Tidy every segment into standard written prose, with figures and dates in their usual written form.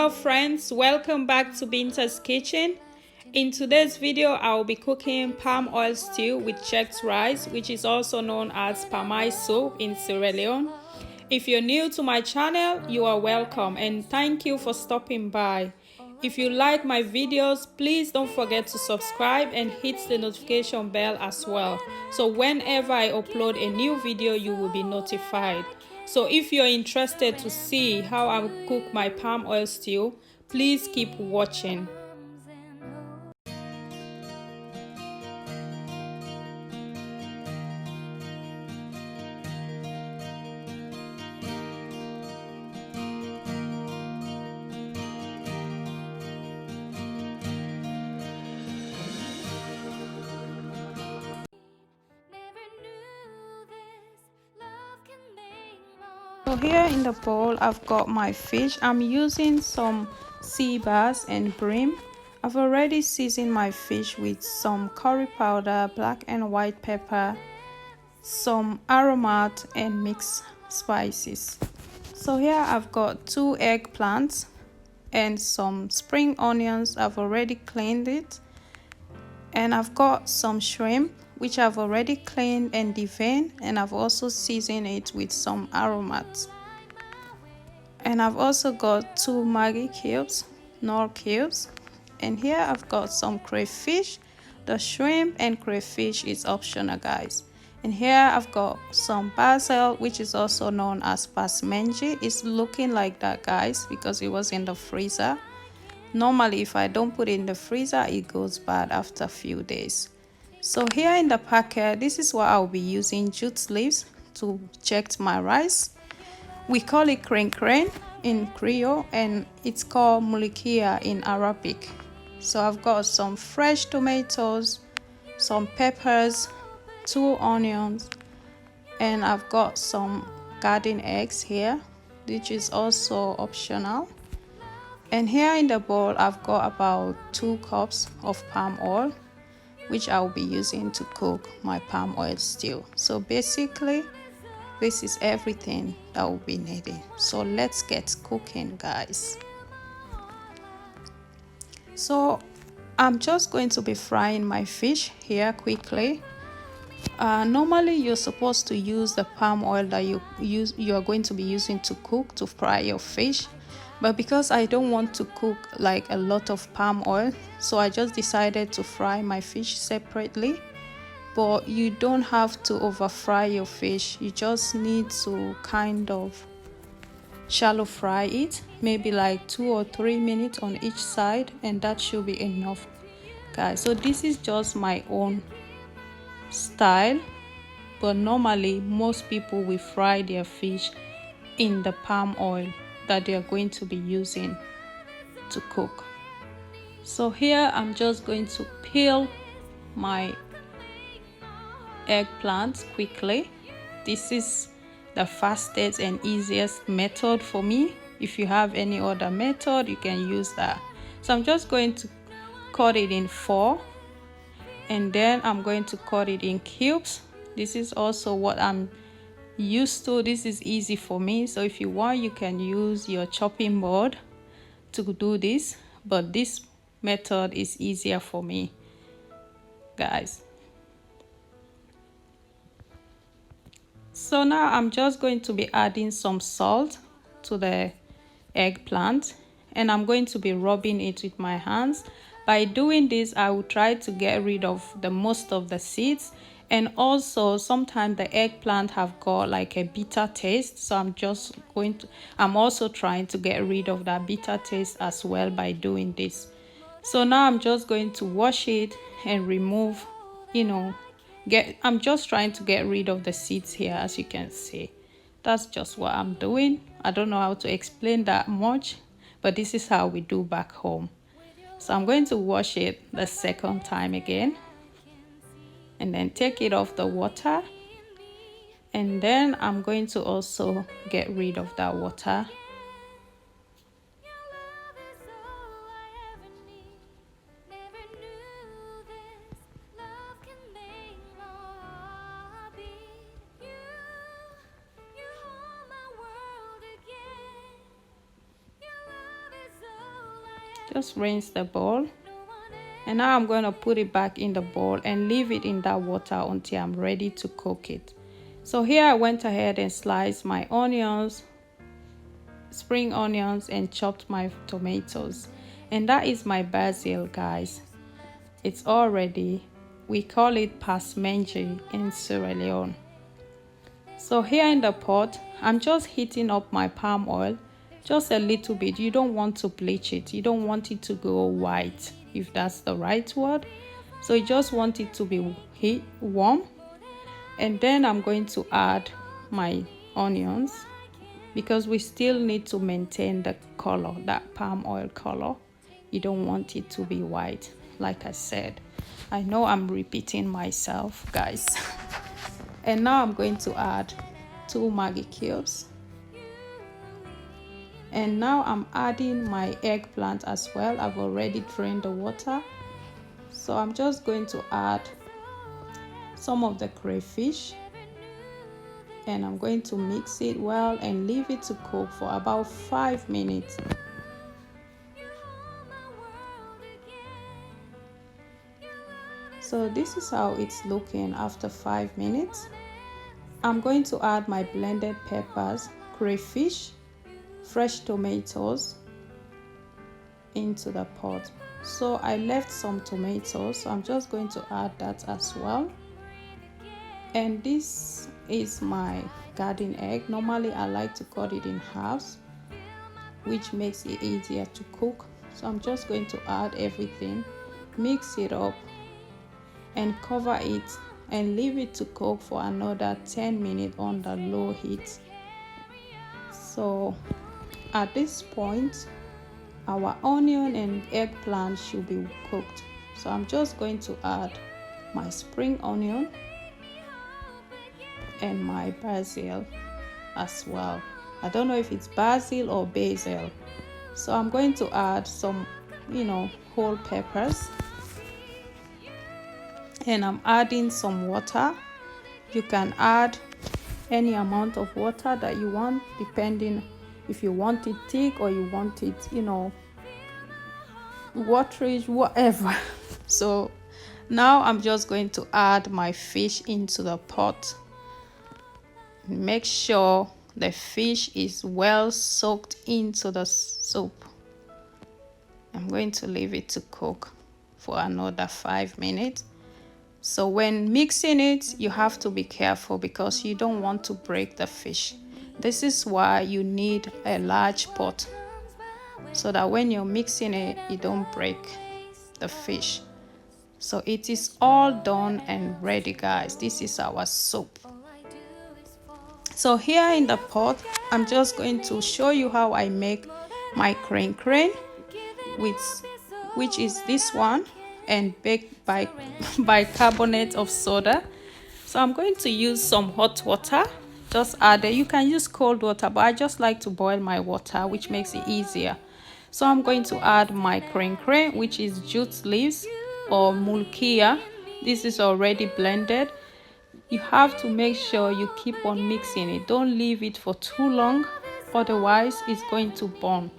Hello friends, welcome back to Binta's Kitchen. In today's video, I will be cooking palm oil stew with chex rice, which is also known as palmai soup in Sierra Leone. If you're new to my channel, you are welcome and thank you for stopping by. If you like my videos, please don't forget to subscribe and hit the notification bell as well. So whenever I upload a new video, you will be notified. So if you're interested to see how I cook my palm oil stew, please keep watching. So here in the bowl, I've got my fish. I'm using some sea bass and bream. I've already seasoned my fish with some curry powder, black and white pepper, some aromat and mixed spices. So here I've got 2 eggplants and some spring onions. I've already cleaned it. And I've got some shrimp which I've already cleaned and deveined, and I've also seasoned it with some aromats. And I've also got 2 Maggi cubes, Knorr cubes, and here I've got some crayfish. The shrimp and crayfish is optional, guys. And here I've got some basil, which is also known as pasmenji. It's looking like that, guys, because it was in the freezer. Normally, if I don't put it in the freezer, it goes bad after a few days. So here in the packet, this is what I'll be using: jute leaves to check my rice. We call it crane crane in Creole, and it's called mulikia in Arabic. So I've got some fresh tomatoes, some peppers, 2 onions, and I've got some garden eggs here, which is also optional. And here in the bowl, I've got about 2 cups of palm oil, which I'll be using to cook my palm oil stew. So basically, this is everything that will be needed. So let's get cooking, guys. So I'm just going to be frying my fish here quickly. Normally you're supposed to use the palm oil that you are going to be using to cook, to fry your fish, but because I don't want to cook like a lot of palm oil, so I just decided to fry my fish separately. But you don't have to over fry your fish, you just need to kind of shallow fry it, maybe like 2 or 3 minutes on each side, and that should be enough, guys. So this is just my own style, but normally most people will fry their fish in the palm oil that they are going to be using to cook. So here I'm just going to peel my eggplant quickly. This is the fastest and easiest method for me. If you have any other method, you can use that. So I'm just going to cut it in 4, and then I'm going to cut it in cubes. This is also what I'm used to. This is easy for me, so if you want, you can use your chopping board to do this, but this method is easier for me, guys. So now I'm just going to be adding some salt to the eggplant, and I'm going to be rubbing it with my hands. By doing this, I will try to get rid of most of the seeds, and also sometimes the eggplant have got like a bitter taste, so I'm also trying to get rid of that bitter taste as well by doing this. So now I'm just going to wash it and remove, I'm just trying to get rid of the seeds here. As you can see, that's just what I'm doing. I don't know how to explain that much, but this is how we do back home. So I'm going to wash it the second time again, and then take it off the water, and then I'm going to also get rid of that water. Just rinse the bowl. And now I'm going to put it back in the bowl and leave it in that water until I'm ready to cook it. So here I went ahead and sliced my onions, spring onions, and chopped my tomatoes. And that is my basil, guys. It's all ready. We call it passemenji in Sierra Leone. So here in the pot, I'm just heating up my palm oil, just a little bit. You don't want to bleach it. You don't want it to go white, if that's the right word. So you just want it to be warm. And then I'm going to add my onions, because we still need to maintain the color, that palm oil color. You don't want it to be white, like I said. I know I'm repeating myself, guys. And now I'm going to add 2 Maggi cubes. And now I'm adding my eggplant as well. I've already drained the water. So I'm just going to add some of the crayfish. And I'm going to mix it well and leave it to cook for about 5 minutes. So this is how it's looking after 5 minutes. I'm going to add my blended peppers, crayfish, fresh tomatoes into the pot. So I left some tomatoes, so I'm just going to add that as well. And this is my garden egg. Normally I like to cut it in halves, which makes it easier to cook. So I'm just going to add everything, mix it up, and cover it and leave it to cook for another 10 minutes on the low heat. So at this point, our onion and eggplant should be cooked. So I'm just going to add my spring onion and my basil as well. I don't know if it's basil or basil. So I'm going to add some, whole peppers. And I'm adding some water. You can add any amount of water that you want, depending if you want it thick or you want it, waterish, whatever. So now I'm just going to add my fish into the pot. Make sure the fish is well soaked into the soup. I'm going to leave it to cook for another 5 minutes. So when mixing it, you have to be careful because you don't want to break the fish. This is why you need a large pot, so that when you're mixing it, you don't break the fish. So it is all done and ready, guys. This is our soup. So here in the pot, I'm just going to show you how I make my crane, which is this one, and baked by bicarbonate of soda. So I'm going to use some hot water. Just add it. You can use cold water, but I just like to boil my water, which makes it easier. So I'm going to add my crane, which is jute leaves or mulkia. This is already blended. You have to make sure you keep on mixing it. Don't leave it for too long, otherwise it's going to burn,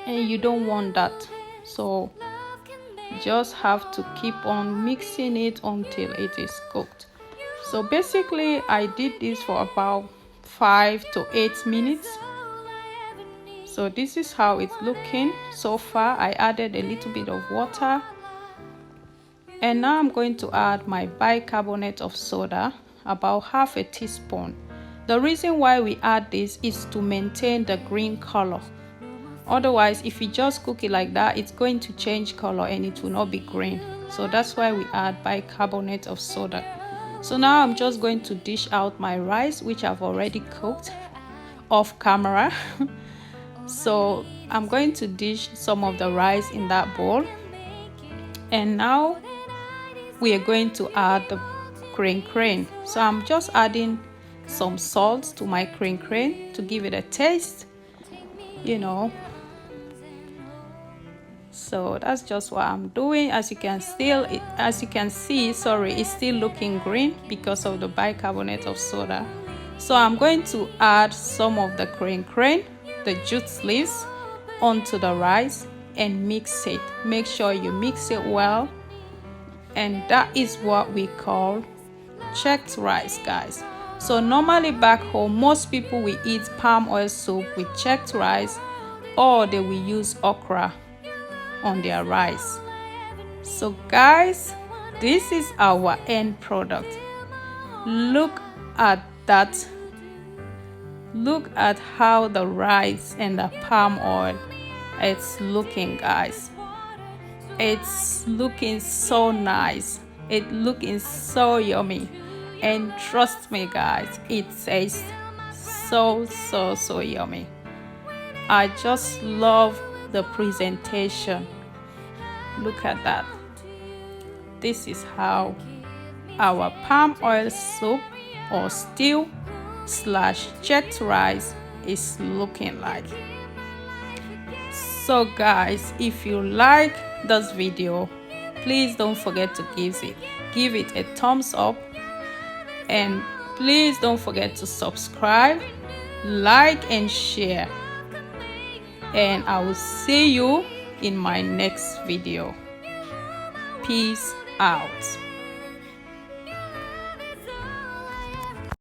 and you don't want that. So just have to keep on mixing it until it is cooked. So basically I did this for about 5 to 8 minutes. So this is how it's looking so far. I added a little bit of water, and now I'm going to add my bicarbonate of soda, about half a teaspoon. The reason why we add this is to maintain the green color. Otherwise, if you just cook it like that, it's going to change color and it will not be green. So that's why we add bicarbonate of soda. So now I'm just going to dish out my rice, which I've already cooked off camera. So I'm going to dish some of the rice in that bowl. And now we are going to add the crane. So I'm just adding some salt to my crane to give it a taste, So that's just what I'm doing. As you can see, it's still looking green because of the bicarbonate of soda. So I'm going to add some of the crane, the jute leaves, onto the rice, and mix it. Make sure you mix it well, and that is what we call checked rice, guys. So normally back home, most people will eat palm oil soup with checked rice, or they will use okra on their rice. So guys, this is our end product. Look at that. Look at how the rice and the palm oil it's looking, guys. It's looking so nice. It's looking so yummy, and trust me guys, it tastes so yummy. I just love the presentation. Look at that. This is how our palm oil soup or stew slash checked rice is looking like. So guys, if you like this video, please don't forget to give it a thumbs up, and please don't forget to subscribe, like and share, and I will see you in my next video. Peace out.